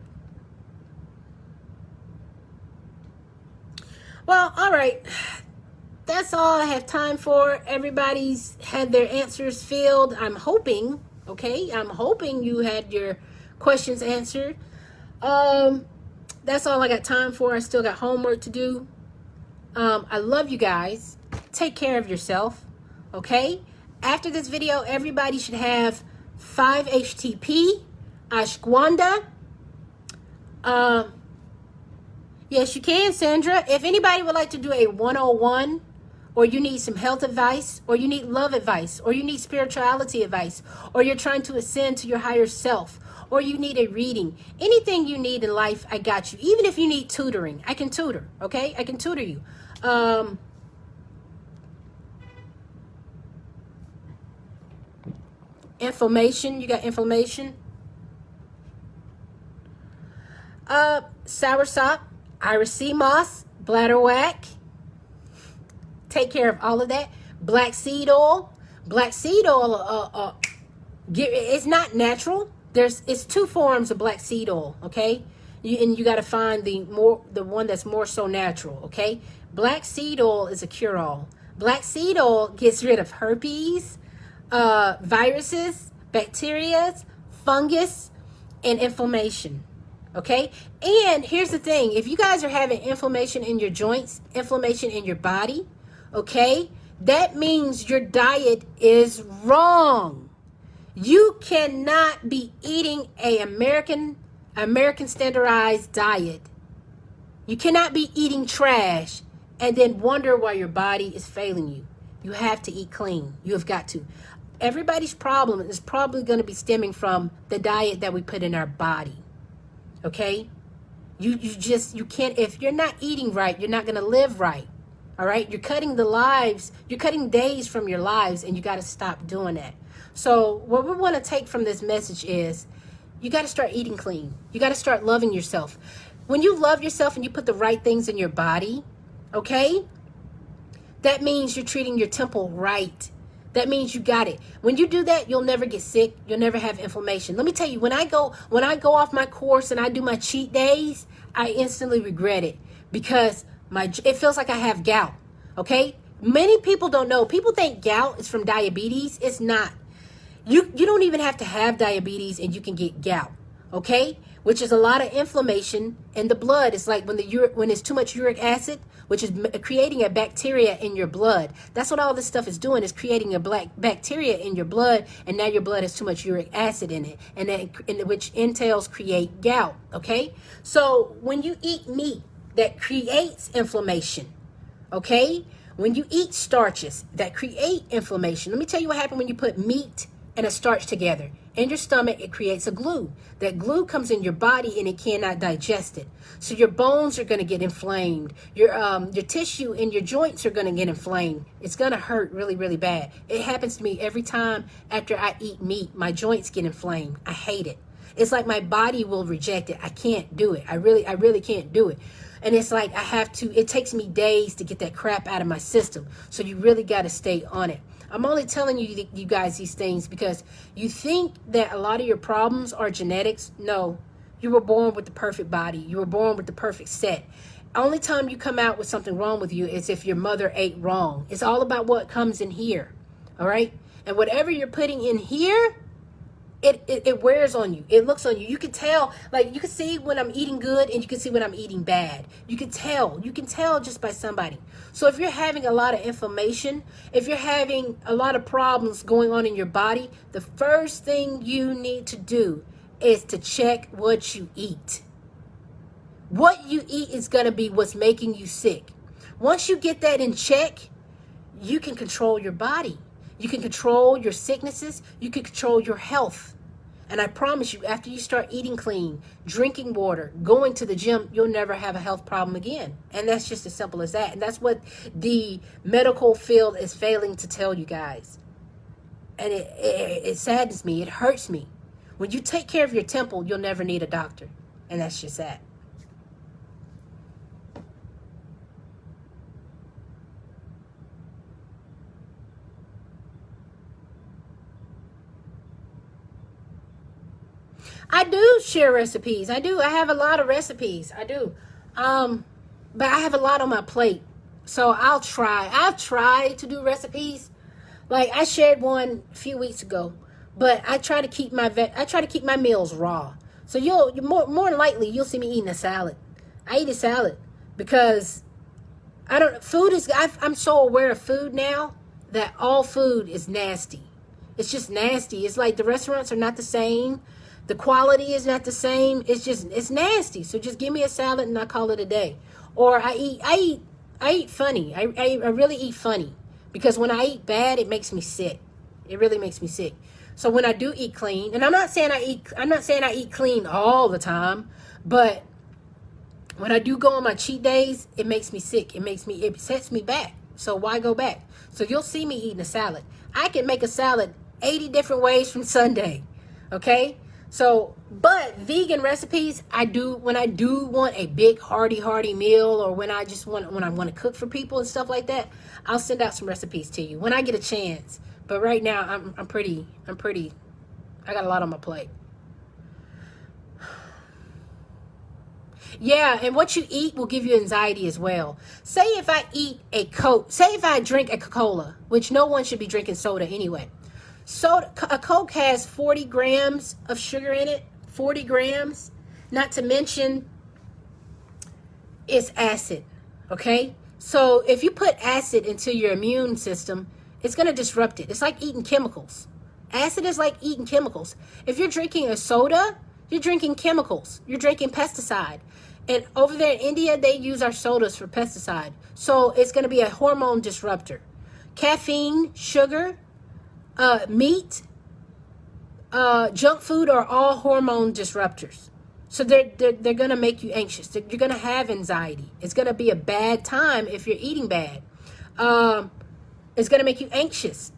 Well, all right. That's all I have time for. Everybody's had their answers filled. I'm hoping you had your questions answered. That's all I got time for. I still got homework to do. I love you guys. take care of yourself, okay? After this video, everybody should have 5-HTP, ashwagandha. Yes, you can, Sandra. If anybody would like to do a 101, or you need some health advice, or you need love advice, or you need spirituality advice, or you're trying to ascend to your higher self, or you need a reading, anything you need in life, I got you. Even if you need tutoring, I can tutor, okay? I can tutor you. Inflammation, you got inflammation. Soursop, Iris sea moss, bladderwhack. Take care of all of that. Black seed oil. Black seed oil, it's not natural. It's 2 forms of black seed oil, okay? You got to find the one that's more so natural, okay? Black seed oil is a cure-all. Black seed oil gets rid of herpes, viruses, bacteria, fungus, and inflammation. Okay? And here's the thing. If you guys are having inflammation in your joints, inflammation in your body, okay, that means your diet is wrong. You cannot be eating a American standardized diet. You cannot be eating trash and then wonder why your body is failing you. You have to eat clean. You have got to. Everybody's problem is probably going to be stemming from the diet that we put in our body. Okay? You can't, if you're not eating right, you're not going to live right. All right? You're cutting days from your lives, and you got to stop doing that. So what we want to take from this message is you got to start eating clean. You got to start loving yourself. When you love yourself and you put the right things in your body, okay, that means you're treating your temple right. That means you got it. When you do that, you'll never get sick. You'll never have inflammation. Let me tell you, when I go off my course and I do my cheat days, I instantly regret it because it feels like I have gout. Okay? Many people don't know. People think gout is from diabetes. It's not. You don't even have to have diabetes and you can get gout. Okay? Which is a lot of inflammation in the blood. It's like when there's too much uric acid, which is creating a bacteria in your blood. That's what all this stuff is doing, is creating a black bacteria in your blood, and now your blood has too much uric acid in it, and which entails create gout, okay? So when you eat meat, that creates inflammation, okay? When you eat starches, that create inflammation. Let me tell you what happens when you put meat and a starch together. In your stomach, it creates a glue. That glue comes in your body and it cannot digest it. So your bones are going to get inflamed. Your tissue in your joints are going to get inflamed. It's going to hurt really, really bad. It happens to me every time after I eat meat. My joints get inflamed. I hate it. It's like my body will reject it. I can't do it. I really can't do it. And it's like it takes me days to get that crap out of my system. So you really got to stay on it. I'm only telling you guys these things because you think that a lot of your problems are genetics. No, you were born with the perfect body. You were born with the perfect set. Only time you come out with something wrong with you is if your mother ate wrong. It's all about what comes in here. All right? And whatever you're putting in here, it wears on you. It looks on you. You can tell, like you can see when I'm eating good and you can see when I'm eating bad. You can tell just by somebody. So if you're having a lot of inflammation, if you're having a lot of problems going on in your body, the first thing you need to do is to check what you eat. What you eat is going to be what's making you sick. Once you get that in check, you can control your body. You can control your sicknesses. You can control your health. And I promise you, after you start eating clean, drinking water, going to the gym, you'll never have a health problem again. And that's just as simple as that. And that's what the medical field is failing to tell you guys. And it saddens me. It hurts me. When you take care of your temple, you'll never need a doctor. And that's just that. I do share recipes. I do. I have a lot of recipes. I do. But I have a lot on my plate. So I'll try to do recipes. Like I shared one a few weeks ago, but I try to keep my meals raw. So you'll more than likely you'll see me eating a salad. I eat a salad because I'm so aware of food now that all food is nasty. It's just nasty. It's like the restaurants are not the same. The quality is not the same. It's nasty. So just give me a salad and I call it a day. Or I eat funny. I really eat funny, because when I eat bad, it makes me sick. It really makes me sick. So when I do eat clean, and I'm not saying I eat clean all the time, but when I do go on my cheat days, it makes me sick. It sets me back. So why go back? So you'll see me eating a salad. I can make a salad 80 different ways from Sunday. Okay? So, but vegan recipes, when I do want a big hearty meal, or when I want to cook for people and stuff like that, I'll send out some recipes to you when I get a chance. But right now I got a lot on my plate. Yeah, and what you eat will give you anxiety as well. Say if I drink a Coca-Cola, which no one should be drinking soda anyway. A Coke has 40 grams of sugar in it, 40 grams, not to mention it's acid, okay? So if you put acid into your immune system, it's going to disrupt it. It's like eating chemicals. Acid is like eating chemicals. If you're drinking a soda, you're drinking chemicals. You're drinking pesticide. And over there in India, they use our sodas for pesticide. So it's going to be a hormone disruptor. Caffeine, sugar, meat, junk food are all hormone disruptors. So they're going to make you anxious. You're going to have anxiety. It's going to be a bad time if you're eating bad. It's going to make you anxious.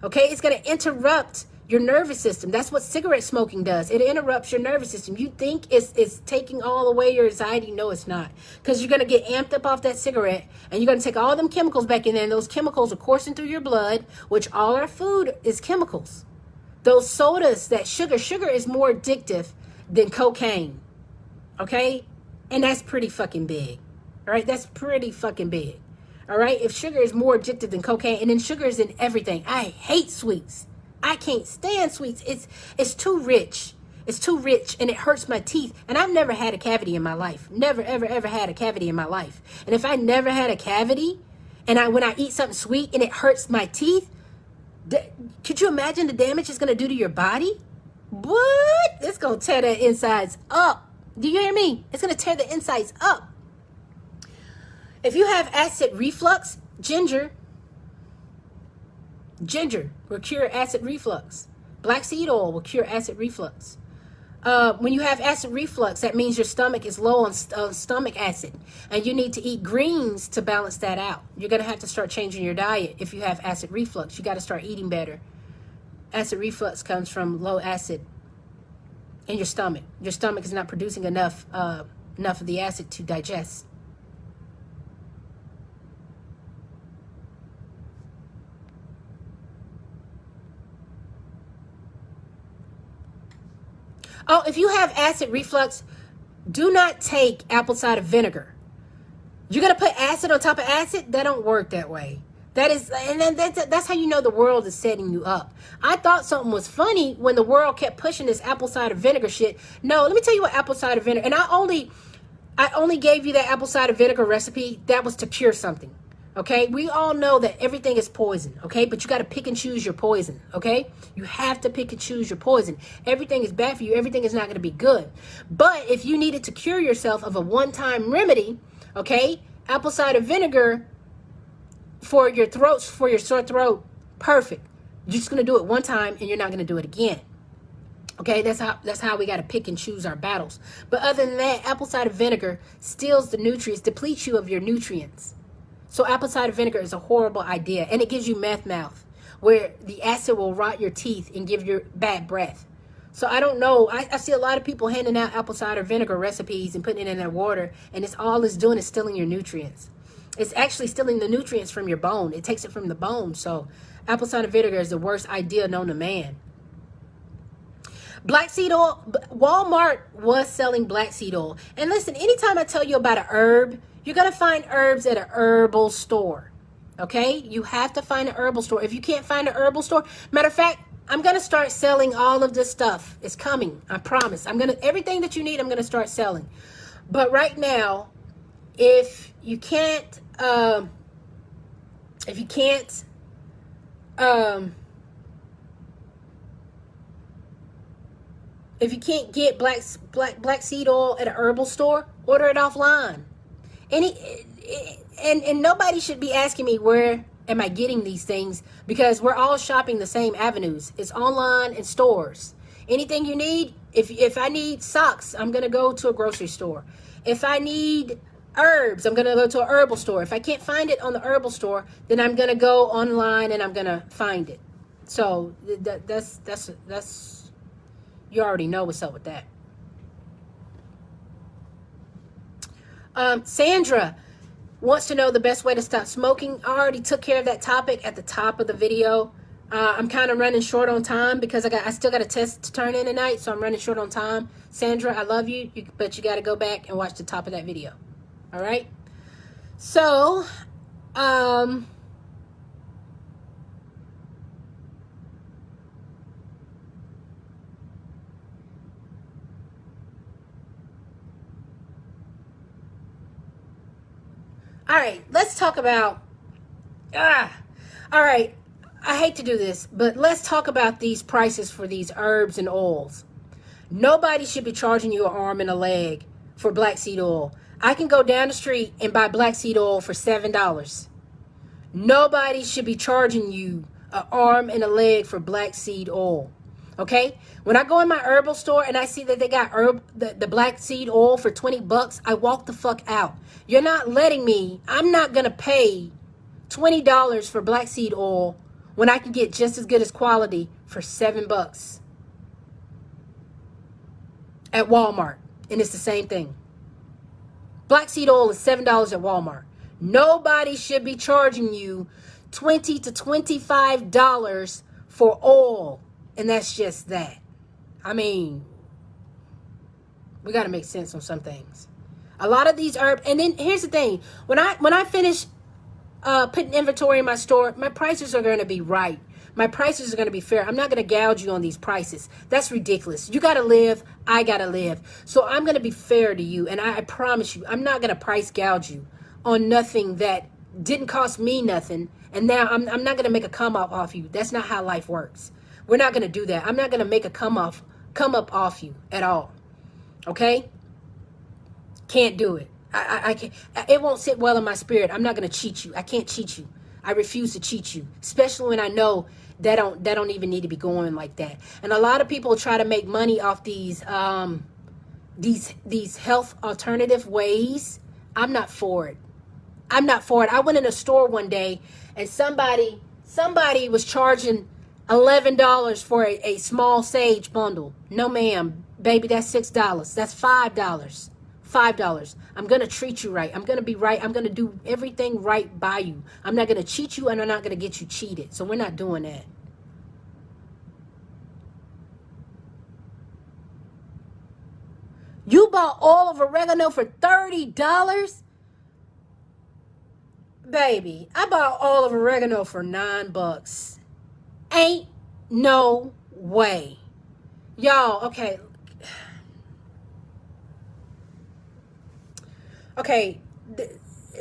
Okay? It's going to interrupt your nervous system. That's what cigarette smoking does. It interrupts your nervous system. You think it's taking all away your anxiety. No, it's not. Because you're going to get amped up off that cigarette, and you're going to take all them chemicals back in there, and those chemicals are coursing through your blood, which all our food is chemicals. Those sodas, that sugar is more addictive than cocaine. Okay? And that's pretty fucking big. All right? That's pretty fucking big. All right? If sugar is more addictive than cocaine, and then sugar is in everything. I hate sweets. I can't stand sweets. It's too rich. It's too rich, and it hurts my teeth. And I've never had a cavity in my life. Never, ever, ever had a cavity in my life. And if I never had a cavity, and when I eat something sweet and it hurts my teeth, could you imagine the damage it's going to do to your body? What? It's going to tear the insides up. Do you hear me? It's going to tear the insides up. If you have acid reflux, ginger will cure acid reflux. Black seed oil will cure acid reflux. When you have acid reflux, that means your stomach is low on stomach acid, and you need to eat greens to balance that out. You're going to have to start changing your diet if you have acid reflux. You got to start eating better. Acid reflux comes from low acid in your stomach. Your stomach is not producing enough of the acid to digest. Oh, if you have acid reflux, do not take apple cider vinegar. You're going to put acid on top of acid? That don't work that way. That's how you know the world is setting you up. I thought something was funny when the world kept pushing this apple cider vinegar shit. No, let me tell you what apple cider vinegar, and I only gave you that apple cider vinegar recipe. That was to cure something. Okay, we all know that everything is poison, okay? But you got to pick and choose your poison, okay? You have to pick and choose your poison. Everything is bad for you. Everything is not going to be good. But if you needed to cure yourself of a one-time remedy, okay, apple cider vinegar for your sore throat, perfect. You're just going to do it one time, and you're not going to do it again. Okay, that's how we got to pick and choose our battles. But other than that, apple cider vinegar steals the nutrients, depletes you of your nutrients. So apple cider vinegar is a horrible idea, and it gives you meth mouth, where the acid will rot your teeth and give you bad breath. So I don't know. I see a lot of people handing out apple cider vinegar recipes and putting it in their water, and all it's doing is stealing your nutrients. It's actually stealing the nutrients from your bone. It takes it from the bone. So apple cider vinegar is the worst idea known to man. Black seed oil. Walmart was selling black seed oil. And listen, anytime I tell you about an herb, you're going to find herbs at a herbal store. Okay? You have to find an herbal store. If you can't find an herbal store, matter of fact, I'm going to start selling all of this stuff. It's coming. I promise. Everything that you need, I'm going to start selling. But right now, if you can't um, if you can't, um, if you can't get black seed oil at an herbal store, order it offline. And nobody should be asking me where am I getting these things, because we're all shopping the same avenues. It's online and stores. Anything you need, if I need socks, I'm gonna go to a grocery store. If I need herbs, I'm gonna go to a herbal store. If I can't find it on the herbal store, then I'm gonna go online and I'm gonna find it. So that's you already know what's up with that. Sandra wants to know the best way to stop smoking. I already took care of that topic at the top of the video. I'm kind of running short on time because I still got a test to turn in tonight, so I'm running short on time. Sandra, I love you, but you got to go back and watch the top of that video. All right? So, all right, let's talk about, all right, I hate to do this, but let's talk about these prices for these herbs and oils. Nobody should be charging you an arm and a leg for black seed oil. I can go down the street and buy black seed oil for $7. Nobody should be charging you an arm and a leg for black seed oil. Okay? When I go in my herbal store and I see that they got the black seed oil for $20, I walk the fuck out. You're not letting me, I'm not going to pay $20 for black seed oil when I can get just as good as quality for $7 at Walmart. And it's the same thing. Black seed oil is $7 at Walmart. Nobody should be charging you $20 to $25 for oil. And that's just that. I mean, we got to make sense on some things. A lot of these herbs, and then here's the thing. When I finish putting inventory in my store, my prices are going to be right. My prices are going to be fair. I'm not going to gouge you on these prices. That's ridiculous. You got to live. I got to live. So I'm going to be fair to you. And I promise you, I'm not going to price gouge you on nothing that didn't cost me nothing. And now I'm not going to make a come up off you. That's not how life works. We're not going to do that. I'm not going to make a come up off you at all. Okay? Can't do it. I can't. It won't sit well in my spirit. I'm not going to cheat you. I can't cheat you. I refuse to cheat you, especially when I know that don't even need to be going like that. And a lot of people try to make money off these health alternative ways. I'm not for it. I'm not for it. I went in a store one day and somebody was charging $11 for a small sage bundle. No, ma'am, baby, that's $6. That's $5. $5. I'm going to treat you right. I'm going to be right. I'm going to do everything right by you. I'm not going to cheat you, and I'm not going to get you cheated. So we're not doing that. You bought all of oregano for $30? Baby, I bought all of oregano for $9. Ain't no way. Y'all, okay. Okay,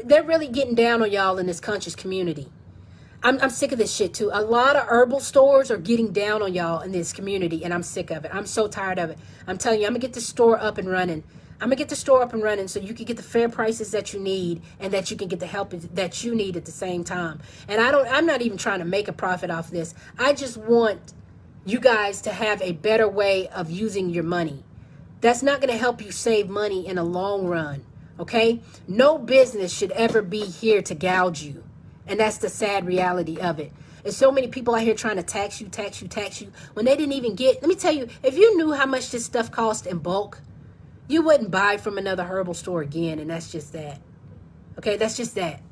they're really getting down on y'all in this conscious community. I'm sick of this shit too. A lot of herbal stores are getting down on y'all in this community, and I'm sick of it. I'm so tired of it. I'm telling you, I'm gonna get the store up and running. I'm gonna get the store up and running so you can get the fair prices that you need, and that you can get the help that you need at the same time. And I'm not even trying to make a profit off this. I just want you guys to have a better way of using your money. That's not gonna help you save money in the long run. Okay? No business should ever be here to gouge you. And that's the sad reality of it. There's so many people out here trying to tax you, when they didn't even get, let me tell you, if you knew how much this stuff cost in bulk, you wouldn't buy from another herbal store again, and that's just that. Okay, that's just that.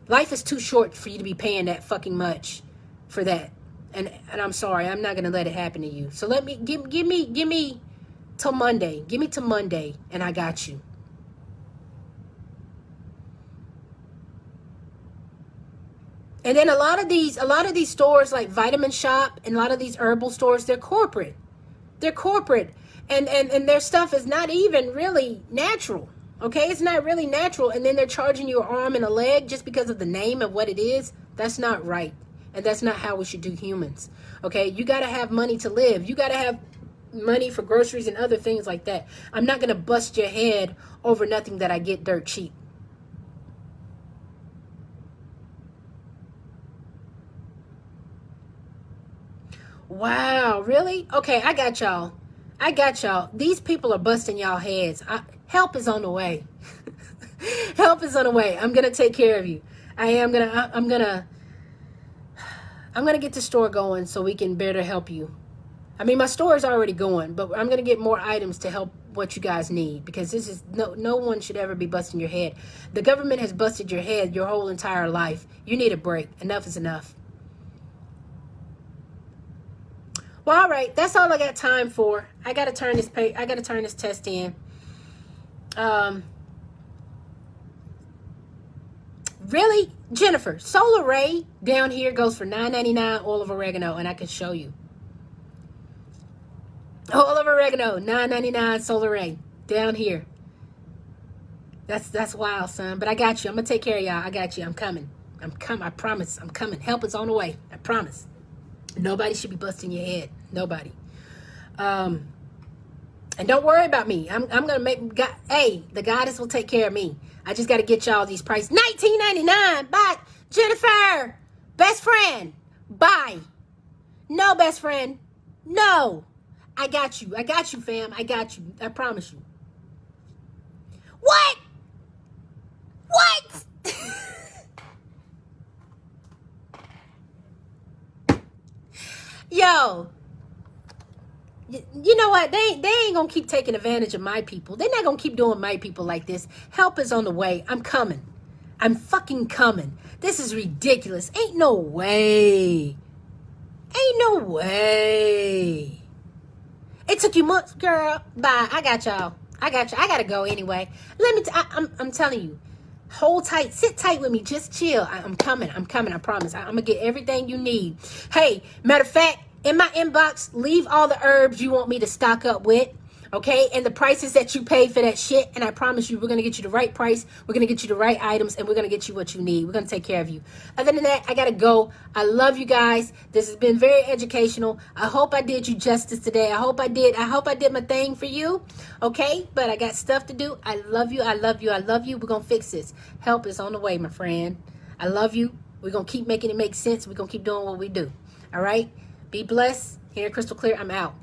Life is too short for you to be paying that fucking much for that. And I'm sorry, I'm not gonna let it happen to you. So let me give me till Monday. Give me till Monday, and I got you. And then a lot of these stores like Vitamin Shop and a lot of these herbal stores, they're corporate. They're corporate. And their stuff is not even really natural. Okay, it's not really natural. And then they're charging you an arm and a leg just because of the name of what it is. That's not right. And that's not how we should do humans. Okay, you got to have money to live. You got to have money for groceries and other things like that. I'm not going to bust your head over nothing that I get dirt cheap. Wow, really? Okay, I got y'all. I got y'all. These people are busting y'all heads. Help is on the way. Help is on the way. I'm gonna take care of you. I'm gonna get the store going so we can better help you. I mean, my store is already going, but I'm gonna get more items to help what you guys need, because this is no one should ever be busting your head. The government has busted your head your whole entire life. You need a break. Enough is enough. Well, all right, that's all I got time for. I gotta turn this test in. Really, Jennifer, Solar Ray down here goes for $9.99. Oil of oregano, and I can show you. Oil of oregano, $9.99. Solar Ray down here. That's wild, son. But I got you. I'm gonna take care of y'all. I got you. I'm coming. I promise. I'm coming. Help is on the way. I promise. Nobody should be busting your head. Nobody. And don't worry about me. I'm gonna make God. Hey, the goddess will take care of me. I just got to get y'all these prices. $19.99. Bye, Jennifer. Best friend. Bye. No, best friend. No. I got you. I got you, fam. I got you. I promise you. What? What? Yo, you know what? They ain't gonna keep taking advantage of my people. They're not gonna keep doing my people like this. Help is on the way. I'm coming. I'm fucking coming. This is ridiculous. Ain't no way. Ain't no way. It took you months, girl. Bye. I got y'all. I got you. I gotta go anyway. I'm telling you. Hold tight. Sit tight with me. Just chill. I'm coming. I promise. I'm gonna get everything you need. Hey, matter of fact, in my inbox, leave all the herbs you want me to stock up with. Okay? And the prices that you pay for that shit. And I promise you, we're gonna get you the right price. We're gonna get you the right items. And we're gonna get you what you need. We're gonna take care of you. Other than that, I gotta go. I love you guys. This has been very educational. I hope I did you justice today. I hope I did my thing for you. Okay? But I got stuff to do. I love you. I love you. I love you. We're gonna fix this. Help is on the way, my friend. I love you. We're gonna keep making it make sense. We're gonna keep doing what we do. All right? Be blessed. Here, Crystal Clear. I'm out.